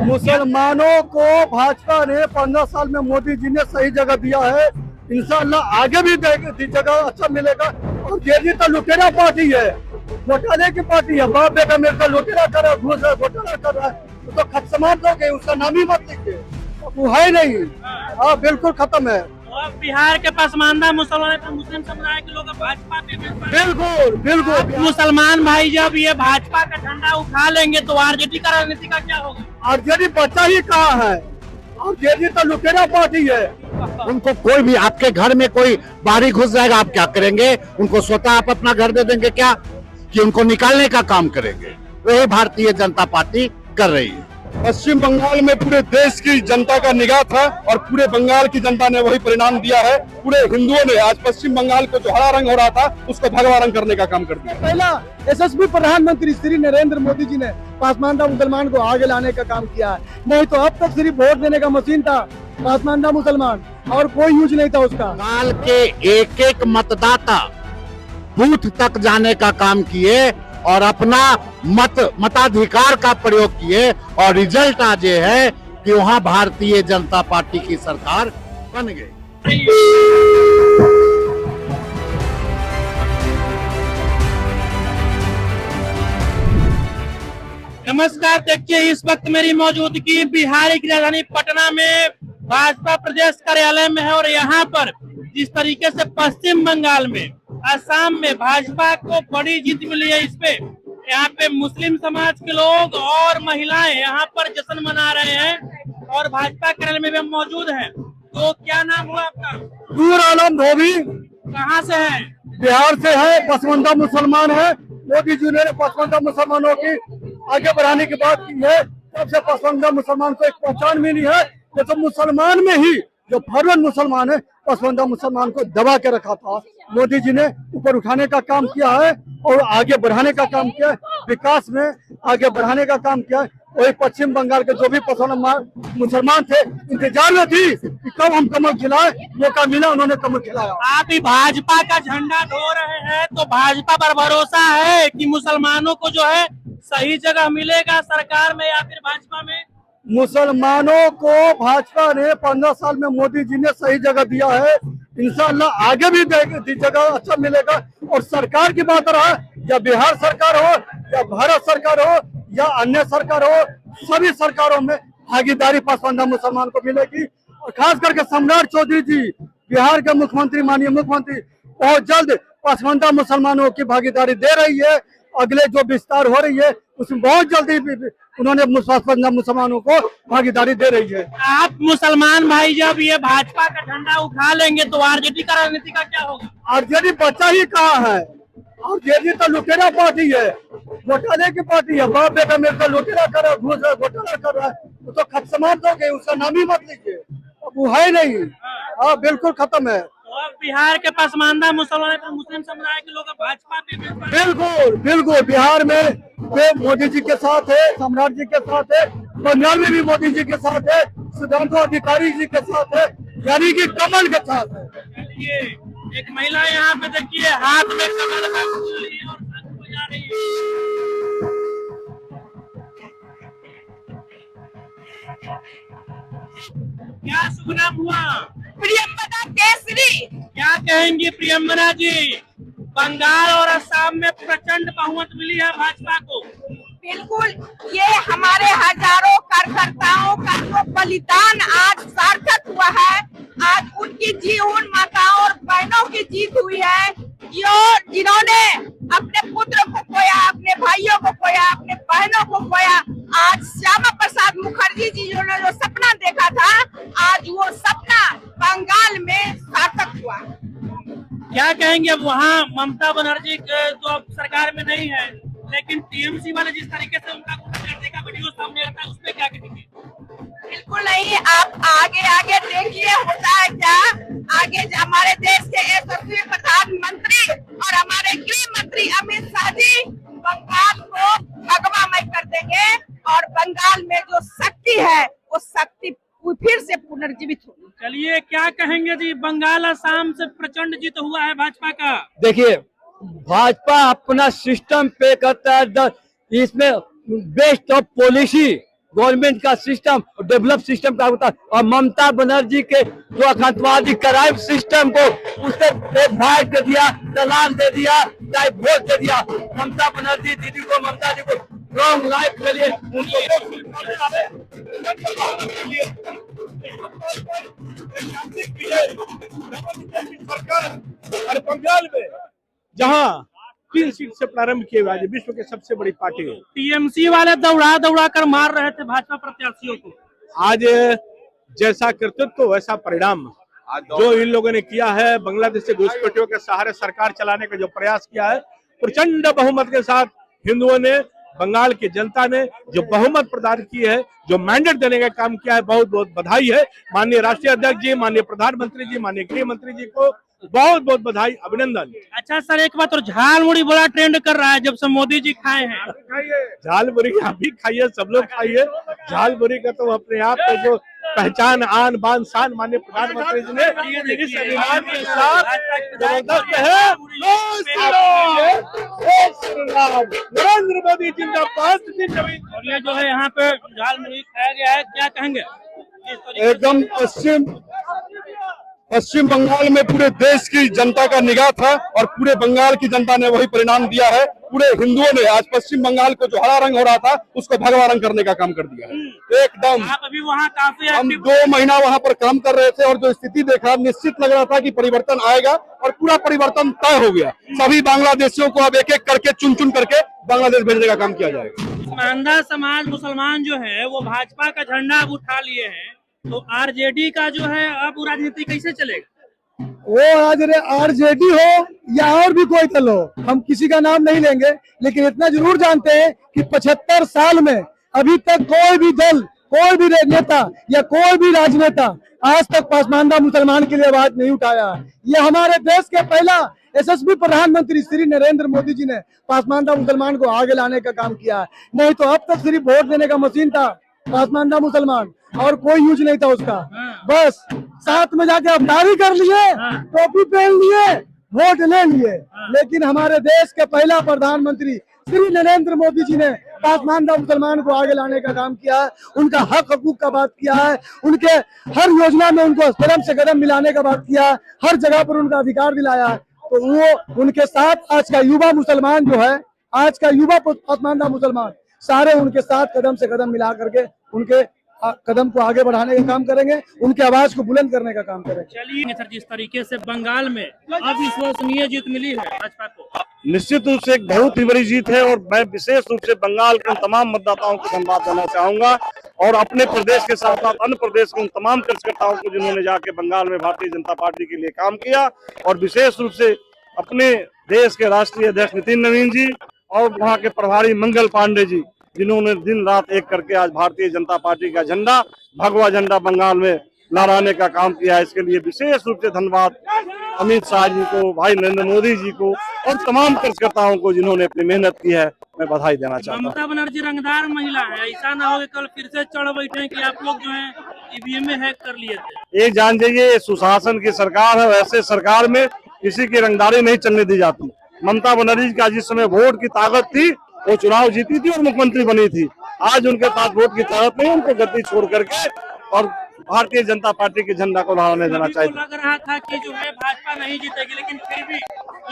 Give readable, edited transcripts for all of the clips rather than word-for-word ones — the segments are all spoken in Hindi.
मुसलमानों को भाजपा ने 15 साल में मोदी जी ने सही जगह दिया है। इंशाअल्लाह आगे भी जगह अच्छा मिलेगा। और ये तो लुटेरा पार्टी है, घोटाले की पार्टी है। बाप बेटा मेरे को लुटेरा कर रहा है, घूस है, घोटाला कर रहा है, तो खत समाप्त हो गए, उसका नाम ही मत लिखिए, वो है नहीं। हाँ बिल्कुल खत्म है। और बिहार के पसमानदा मुस्लिम समुदाय के लोग भाजपा पे बिल्कुल बिल्कुल। मुसलमान भाई जब ये भाजपा का झंडा उठा लेंगे तो आरजेडी का राजनीति का क्या होगा? आरजेडी बच्चा ही कहाँ है, आरजेडी तो लुटेरा पार्टी है। उनको कोई भी आपके घर में कोई बाहरी घुस जाएगा, आप क्या करेंगे? उनको स्वतः आप अपना घर दे देंगे क्या, कि उनको निकालने का काम करेंगे? वही भारतीय जनता पार्टी कर रही है। पश्चिम बंगाल में पूरे देश की जनता का निगाह था और पूरे बंगाल की जनता ने वही परिणाम दिया है। पूरे हिंदुओं ने आज पश्चिम बंगाल को जो हरा रंग हो रहा था उसको भगवा रंग करने का काम कर दिया। पहला यशस्वी प्रधानमंत्री श्री नरेंद्र मोदी जी ने पसमानदा मुसलमान को आगे लाने का काम किया है। नहीं तो अब तक सिर्फ वोट देने का मशीन था पसमानदा मुसलमान, और कोई यूज नहीं था उसका। बंगाल के एक एक मतदाता बूथ तक जाने का काम किए और अपना मताधिकार का प्रयोग किए, और रिजल्ट आज ये है कि वहाँ भारतीय जनता पार्टी की सरकार बन गई। नमस्कार, देखिए इस वक्त मेरी मौजूदगी बिहार की राजधानी पटना में भाजपा प्रदेश कार्यालय में है। और यहाँ पर जिस तरीके से पश्चिम बंगाल में, असम में भाजपा को बड़ी जीत मिली है, इस पे यहाँ पे मुस्लिम समाज के लोग और महिलाएं यहाँ पर जश्न मना रहे हैं। और भाजपा कार्यालय में भी हम मौजूद हैं। तो क्या नाम हुआ आपका? नूर आलम धोबी। कहाँ से है? बिहार से है, पसमानदा मुसलमान है। मोदी जी ने पसमानदा मुसलमानों की आगे बढ़ाने की बात की है, तब से पसमानदा मुसलमान को एक पहचान मिली है। तो मुसलमान में ही जो फॉरवर्ड मुसलमान है, पसमानदा मुसलमान को दबा के रखा था, मोदी जी ने ऊपर उठाने का काम किया है और आगे बढ़ाने का काम किया है, विकास में आगे बढ़ाने का काम किया है। वही पश्चिम बंगाल के जो भी मुसलमान थे इंतजार में थी कि कब हम कमल खिलाए, मौका मिला, उन्होंने कमल खिलाया। आप ही भाजपा का झंडा ढो रहे हैं, तो भाजपा पर भरोसा है कि मुसलमानों को जो है सही जगह मिलेगा सरकार में या फिर भाजपा में? मुसलमानों को भाजपा ने 15 साल में मोदी जी ने सही जगह दिया है। इंशाअल्लाह आगे भी जगह अच्छा मिलेगा। और सरकार की बात रहा, या बिहार सरकार हो या भारत सरकार हो या अन्य सरकार हो, सभी सरकारों में भागीदारी पसमानदा मुसलमान को मिलेगी। और खास करके सम्राट चौधरी जी, बिहार के मुख्यमंत्री, माननीय मुख्यमंत्री, बहुत जल्द पसमानदा मुसलमानों की भागीदारी दे रही है। अगले जो विस्तार हो रही है उसमें बहुत जल्दी उन्होंने पसमानदा मुसलमानों को भागीदारी दे रही है। आप मुसलमान भाई जब ये भाजपा का झंडा उठा लेंगे तो आरजेडी का राजनीति का क्या होगा? आरजेडी बच्चा ही कहाँ है, आरजेडी तो लुटेरा पार्टी है, घोटाले की पार्टी है। बाप बेटा मेरे को लुटेरा कर रहा है, घूस है, घोटाला कर रहा है, तो खत समाप्त हो गए, उसका नाम ही मत लिखिए, वो है नहीं। हाँ बिल्कुल खत्म है। और बिहार के पसमानदा मुस्लिम समुदाय के लोग भाजपा पे बिल्कुल बिल्कुल। बिहार में वे मोदी जी के साथ है, सम्राट जी के साथ है, बंगाल में भी मोदी जी के साथ है, सुधांशु अधिकारी जी के साथ है, यानी कि कमल के साथ है। चलिए, एक महिला यहाँ पे देखिए हाथ में कमल का फूल लिए और शंख बजा रही है। क्या शुभ नाम हुआ? प्रियंवदा केसरी। क्या कहेंगी प्रियंवदा जी? बंगाल और असम में प्रचंड बहुमत मिली है भाजपा को। बिल्कुल, ये हमारे हजारों कार्यकर्ताओं का जो बलिदान आज सार्थक हुआ है। आज उनकी जी, उन माताओं और बहनों की जीत हुई है, जिन्होंने अपने पुत्र को खोया, अपने भाइयों को खोया, अपने बहनों को खोया। आज श्यामा प्रसाद मुखर्जी जी जिन्होंने जो सपना देखा था, आज वो सपना बंगाल में सार्थक हुआ। क्या कहेंगे? अब वहाँ ममता बनर्जी तो अब सरकार में नहीं है, लेकिन टीएमसी वाले जिस तरीके से उनका करने का वीडियो सामने आता है, उस पर क्या कहेंगे? बिल्कुल नहीं, आप आगे आगे देखिए होता है क्या। आगे हमारे देश के यशस्वी प्रधानमंत्री और हमारे गृह मंत्री अमित शाह जी बंगाल को भगवामय कर देंगे और बंगाल में जो शक्ति है वो शक्ति फिर से पुनर्जीवित होगी। चलिए, क्या कहेंगे जी? बंगाल असम से प्रचंड जीत हुआ है भाजपा का। देखिए, भाजपा अपना सिस्टम पे करता है, इसमें बेस्ट ऑफ पॉलिसी गवर्नमेंट का सिस्टम और डेवलप सिस्टम का होता है। और ममता बनर्जी के जो आतंकवादी क्राइम सिस्टम को उसने भेदभाव दे दिया, तलाक दे दिया, डाइवोर्स दे दिया। ममता बनर्जी दीदी को, ममता जी को लॉन्ग लाइफ के लिए और बंगाल में जहां 3 सीट से प्रारंभ किए हुए विश्व के सबसे बड़ी पार्टी है। टीएमसी वाले दौड़ा दौड़ा कर मार रहे थे भाजपा प्रत्याशियों को। आज जैसा कर्तृत्व वैसा परिणाम जो इन लोगों ने किया है, बांग्लादेश से घुसपैठियों के सहारे सरकार चलाने का जो प्रयास किया है, प्रचंड बहुमत के साथ हिंदुओं ने, बंगाल की जनता ने जो बहुमत प्रदान की है, जो मैंडेट देने का काम किया है, बहुत बहुत बधाई है। माननीय राष्ट्रीय अध्यक्ष जी, माननीय प्रधानमंत्री जी, माननीय गृह मंत्री जी को बहुत बहुत बधाई, अभिनंदन। अच्छा सर, एक बात और, झाल मुड़ी बड़ा ट्रेंड कर रहा है जब से मोदी जी खाए हैं। झाल मुड़ी आप भी खाइए, सब लोग खाइए। झाल मुड़ी का तो अपने आप में जो पहचान, आन बान शान माननीय प्रधानमंत्री जी ने इस अभियान के साथ जबरदस्त है। नरेंद्र मोदी जिंदाबाद। और ये जो है यहाँ पे झाल मुड़ी खाया गया है, क्या कहेंगे? एकदम पश्चिम बंगाल में पूरे देश की जनता का निगाह था और पूरे बंगाल की जनता ने वही परिणाम दिया है। पूरे हिंदुओं ने आज पश्चिम बंगाल को जो हरा रंग हो रहा था उसको भगवा रंग करने का काम कर दिया है। एकदम आप अभी वहाँ काफी हम 2 महीना वहाँ पर काम कर रहे थे और जो स्थिति देखा, निश्चित लग रहा था कि परिवर्तन आएगा और पूरा परिवर्तन तय हो गया। सभी बांग्लादेशियों को अब एक एक करके चुन चुन करके बांग्लादेश भेजने का काम किया जाएगा। मानदा समाज मुसलमान जो है वो भाजपा का झंडा अब उठा लिए हैं, तो आरजेडी का जो है अब राजनीति कैसे चलेगा? वो आज आरजेडी हो या और भी कोई दल हो, हम किसी का नाम नहीं लेंगे, लेकिन इतना जरूर जानते हैं कि 75 साल में अभी तक कोई भी दल, कोई भी नेता या कोई भी राजनेता आज तक पसमानदा मुसलमान के लिए आवाज नहीं उठाया। ये हमारे देश के पहला यशस्वी प्रधानमंत्री श्री नरेंद्र मोदी जी ने पसमानदा मुसलमान को आगे लाने का काम किया है। नहीं तो अब तक सिर्फ वोट देने का मशीन था पसमानदा मुसलमान, और कोई यूज नहीं था उसका। बस साथ में जाके अफतारी कर लिए, टोपी पहन लिए, वोट ले लिए। लेकिन हमारे देश के पहला प्रधानमंत्री श्री नरेंद्र मोदी जी ने पसमानदा मुसलमान को आगे लाने का काम किया है, उनका हक हकूक का बात किया है, उनके हर योजना में उनको कदम से कदम मिलाने का बात किया है, हर जगह पर उनका अधिकार दिलाया है। तो वो उनके साथ आज का युवा मुसलमान जो है, आज का युवा पसमानदा मुसलमान सारे उनके साथ कदम से कदम मिला करके उनके कदम को आगे बढ़ाने का काम करेंगे, उनकी आवाज को बुलंद करने का काम करेंगे। चलिए सर, जिस तरीके से बंगाल में अविश्वसनीय जीत मिली है भाजपा को, निश्चित रूप से एक बहुत ही बड़ी जीत है और मैं विशेष रूप से बंगाल के उन तमाम मतदाताओं को धन्यवाद देना चाहूंगा और अपने प्रदेश के साथ साथ अन्य प्रदेश के उन तमाम कार्यकर्ताओं को जिन्होंने जाके बंगाल में भारतीय जनता पार्टी के लिए काम किया, और विशेष रूप से अपने देश के राष्ट्रीय अध्यक्ष नितिन नवीन जी और वहाँ के प्रभारी मंगल पांडे जी, जिन्होंने दिन रात एक करके आज भारतीय जनता पार्टी का झंडा, भगवा झंडा बंगाल में लहराने का काम किया है। इसके लिए विशेष रूप से धन्यवाद अमित शाह जी को, भाई नरेंद्र मोदी जी को और तमाम कार्यकर्ताओं को जिन्होंने अपनी मेहनत की है, मैं बधाई देना चाहता हूँ। ममता बनर्जी रंगदार महिला है, ऐसा ना हो कि कल फिर से चढ़ बैठे कि आप लोग जो है ईवीएम में हैक कर लिए थे। एक जान जाइए, सुशासन की सरकार है, वैसे सरकार में किसी की रंगदारी नहीं चलने दी जाती। ममता बनर्जी का जिस समय वोट की ताकत थी वो चुनाव जीती थी और मुख्यमंत्री बनी थी। आज उनके पास वोट की ताकत नहीं, उनको गद्दी छोड़ करके और भारतीय जनता पार्टी के झंडा को लहराने देना चाहिए। लग रहा था कि जो है भाजपा नहीं जीतेगी, लेकिन फिर भी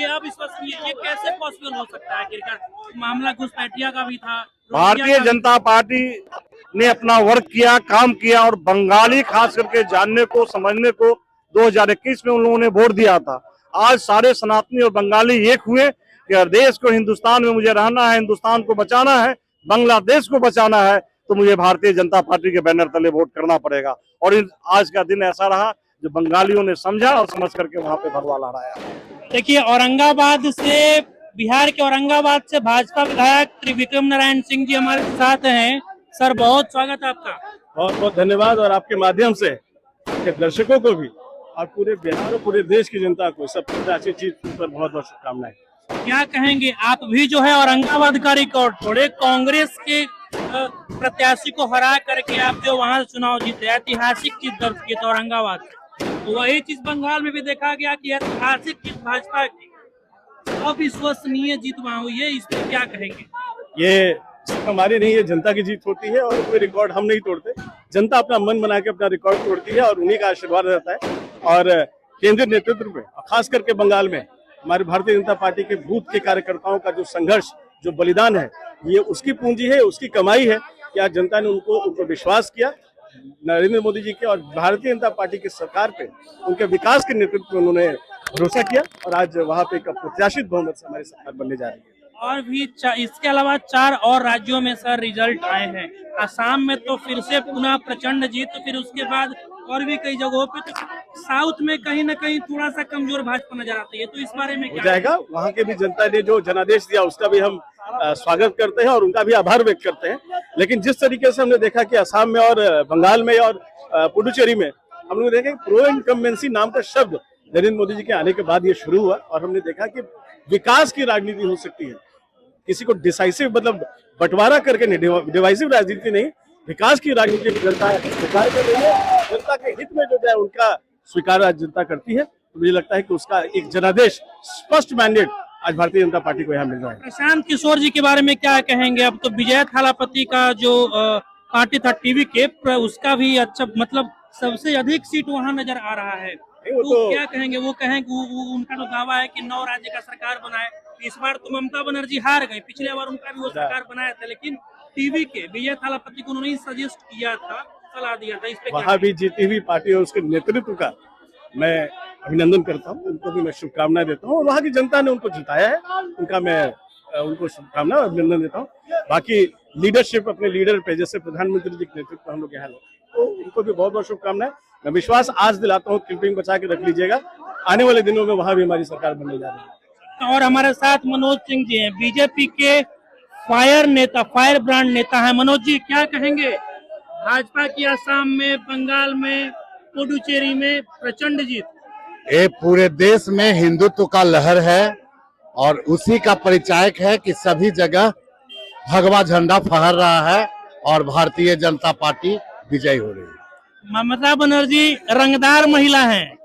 ये अविश्वसनीय, ये कैसे पॉसिबल हो सकता है? आखिरकार मामला घुसपैठिया का भी था। भारतीय जनता पार्टी ने अपना वर्क किया, काम किया और बंगाली खास करके जानने को, समझने को 2021 में उन लोगों ने वोट दिया था। आज सारे सनातनी और बंगाली एक हुए कि देश को, हिंदुस्तान में मुझे रहना है, हिंदुस्तान को बचाना है, बांग्लादेश को बचाना है, तो मुझे भारतीय जनता पार्टी के बैनर तले वोट करना पड़ेगा। और आज का दिन ऐसा रहा जो बंगालियों ने समझा और समझ करके वहां पे भगवा लहराया। देखिए, औरंगाबाद से, बिहार के औरंगाबाद से भाजपा विधायक त्रिविक्रम नारायण सिंह जी हमारे साथ हैं। सर, बहुत स्वागत है आपका। बहुत बहुत धन्यवाद, और आपके माध्यम से दर्शकों को भी और पूरे बिहार और पूरे देश की जनता को सब अच्छी चीज पर बहुत बहुत शुभकामनाएं। क्या कहेंगे, आप भी जो है औरंगाबाद का रिकॉर्ड थोड़े, कांग्रेस के प्रत्याशी को हरा करके आप जो वहां चुनाव जीते, ऐतिहासिक जीत दर्ज की थी औरंगाबाद। तो वही चीज बंगाल में भी देखा गया कि ऐतिहासिक जीत भाजपा की, अविश्वसनीय जीत वहां हुई है, इस पर क्या कहेंगे? ये हमारी नहीं, ये जनता की जीत होती है और कोई रिकॉर्ड हम नहीं तोड़ते। जनता अपना मन बना के अपना रिकॉर्ड तोड़ती है और उन्हीं का आशीर्वाद रहता है। और केंद्रीय नेतृत्व में, खास करके बंगाल में हमारे भारतीय जनता पार्टी के बूथ के कार्यकर्ताओं का जो संघर्ष, जो बलिदान है, ये उसकी पूंजी है, उसकी कमाई है कि आज जनता ने उनको विश्वास किया नरेंद्र मोदी जी के और भारतीय जनता पार्टी की सरकार पे, उनके विकास के नेतृत्व में उन्होंने भरोसा किया और आज वहाँ पे एक अप्रत्याशित बहुमत से हमारी सरकार बनने जा रही है। और भी इसके अलावा 4 और राज्यों में सर रिजल्ट आए हैं। असम में तो फिर से पुनः प्रचंड जीत, फिर उसके बाद और भी कई जगहों पे, तो साउथ में कहीं ना कहीं थोड़ा सा कमजोर भाजपा नजर आती है, तो इस बारे में क्या हो जाएगा? वहाँ के भी जनता ने जो जनादेश दिया उसका भी हम स्वागत करते हैं और उनका भी आभार व्यक्त करते हैं। लेकिन जिस तरीके से हमने देखा कि असम में और बंगाल में और पुडुचेरी में हम लोग देखें प्रो इनकम्बेंसी नाम का शब्द नरेंद्र मोदी जी के आने के बाद ये शुरू हुआ और हमने देखा कि विकास की राजनीति हो सकती है, किसी को डिसाइसिव मतलब बंटवारा करके नहीं, डिवाइसिव राजनीति नहीं, विकास की राजनीति जनता स्वीकार कर रही है। जनता के हित में जो है उनका स्वीकार आज जनता करती है। तो मुझे लगता है कि उसका एक जनादेश, स्पष्ट मैंडेट आज भारतीय जनता पार्टी को यहाँ मिल रहा है। प्रशांत किशोर जी के बारे में क्या कहेंगे? अब तो विजय थालापति का जो पार्टी था टीवी के, उसका भी अच्छा मतलब सबसे अधिक सीट वहाँ नजर आ रहा है, तो क्या कहेंगे? वो कहेंगे उनका तो दावा है कि 9 राज्य का सरकार बनाए। इस बार तो ममता बनर्जी हार गई, पिछले बार उनका भी वो सरकार बनाया था, लेकिन टीवी के विजय थालापति को उन्होंने सजेस्ट किया था, सलाह दिया था। इस पे वहाँ भी जीती हुई पार्टी और उसके नेतृत्व का मैं अभिनंदन करता हूँ, उनको भी मैं शुभकामनाएं देता हूँ और वहाँ की जनता ने उनको जिताया है, उनका मैं उनको शुभकामना अभिनंदन देता हूँ। बाकी लीडरशिप, अपने लीडर पे जैसे प्रधानमंत्री जी के नेतृत्व हम लोग यहाँ तो उनको भी बहुत बहुत शुभकामनाएं। मैं विश्वास आज दिलाता हूँ, क्लिपिंग बचा के रख लीजिएगा, आने वाले दिनों में वहाँ भी हमारी सरकार बनने जा रही है। और हमारे साथ मनोज सिंह जी हैं, बीजेपी के फायर ब्रांड नेता है। मनोज जी क्या कहेंगे? भाजपा की असम में, बंगाल में, पुडुचेरी में प्रचंड जीत। ये पूरे देश में हिंदुत्व का लहर है और उसी का परिचायक है कि सभी जगह भगवा झंडा फहर रहा है और भारतीय जनता पार्टी विजयी हो रही है। ममता बनर्जी रंगदार महिला हैं,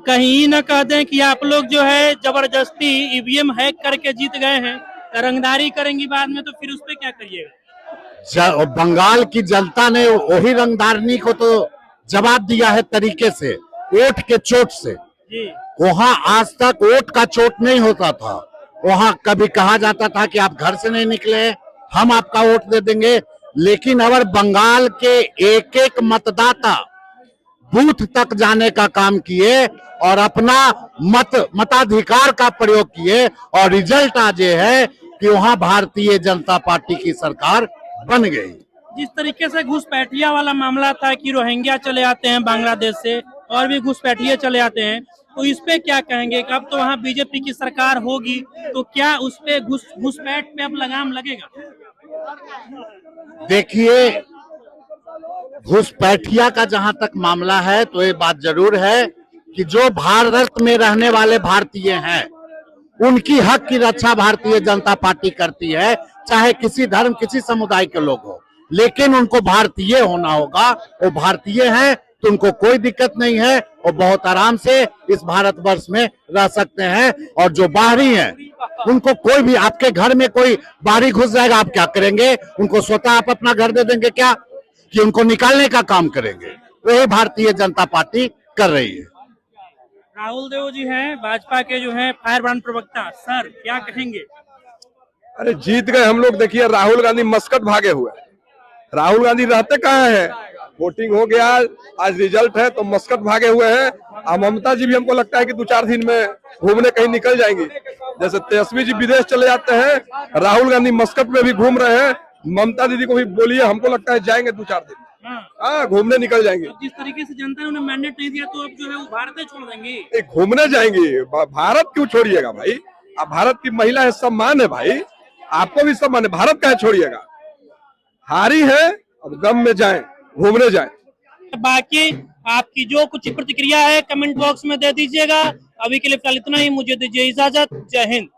कहीं न कह दें कि आप लोग जो है जबरदस्ती ईवीएम हैक करके जीत गए हैं, रंगदारी करेंगी बाद में, तो फिर उस पर क्या करिएगा? बंगाल की जनता ने वही रंगदारनी को तो जवाब दिया है तरीके से, वोट के चोट से। वहाँ आज तक वोट का चोट नहीं होता था, वहाँ कभी कहा जाता था कि आप घर से नहीं निकले हम आपका वोट दे देंगे, लेकिन अगर बंगाल के एक एक मतदाता बूथ तक जाने का काम किए और अपना मताधिकार का प्रयोग किए और रिजल्ट आज ये है कि वहाँ भारतीय जनता पार्टी की सरकार बन गई। जिस तरीके से घुसपैठिया वाला मामला था कि रोहिंग्या चले आते हैं बांग्लादेश से और भी घुसपैठिए चले आते हैं, तो इस पे क्या कहेंगे? अब तो वहाँ बीजेपी की सरकार होगी, तो क्या उस पे घुसपैठ पे अब लगाम लगेगा? देखिए, घुसपैठिया का जहां तक मामला है तो ये बात जरूर है कि जो भारत में रहने वाले भारतीय हैं उनकी हक की रक्षा भारतीय जनता पार्टी करती है, चाहे किसी धर्म किसी समुदाय के लोग हो, लेकिन उनको भारतीय होना होगा। वो भारतीय हैं तो उनको कोई दिक्कत नहीं है, वो बहुत आराम से इस भारतवर्ष में रह सकते हैं। और जो बाहरी हैं उनको कोई भी, आपके घर में कोई बाहरी घुस जाएगा, आप क्या करेंगे? उनको स्वतः आप अपना घर दे देंगे क्या, कि उनको निकालने का काम करेंगे? वही भारतीय जनता पार्टी कर रही है। राहुल देव जी हैं, भाजपा के जो हैं फायर ब्रांड प्रवक्ता, सर क्या कहेंगे? अरे जीत गए हम लोग। देखिए राहुल गांधी मस्कट भागे हुए, राहुल गांधी रहते कहाँ हैं? वोटिंग हो गया, आज रिजल्ट है तो मस्कट भागे हुए हैं। और ममता जी भी हमको लगता है कि 2-4 दिन में घूमने कहीं निकल जाएंगी। जैसे तेजस्वी जी विदेश चले जाते हैं, राहुल गांधी मस्कट में भी घूम रहे हैं। ममता दीदी को भी बोलिए, हमको लगता है जाएंगे 2-4 दिन, हाँ घूमने निकल जाएंगे। जिस तरीके से जनता ने उन्हें मैंडेट नहीं दिया, तो अब जो है वो भारत छोड़ देंगे। घूमने जाएंगे, भारत क्यों छोड़िएगा भाई? अब भारत की महिला है, सम्मान है भाई, आपको भी सम्मान है, भारत का छोड़िएगा। हारी है, अब गम में जाएं, घूमने जाएं। बाकी आपकी जो कुछ प्रतिक्रिया है कमेंट बॉक्स में दे दीजिएगा। अभी के लिए फिलहाल इतना ही, मुझे दीजिए इजाजत। जय हिंद।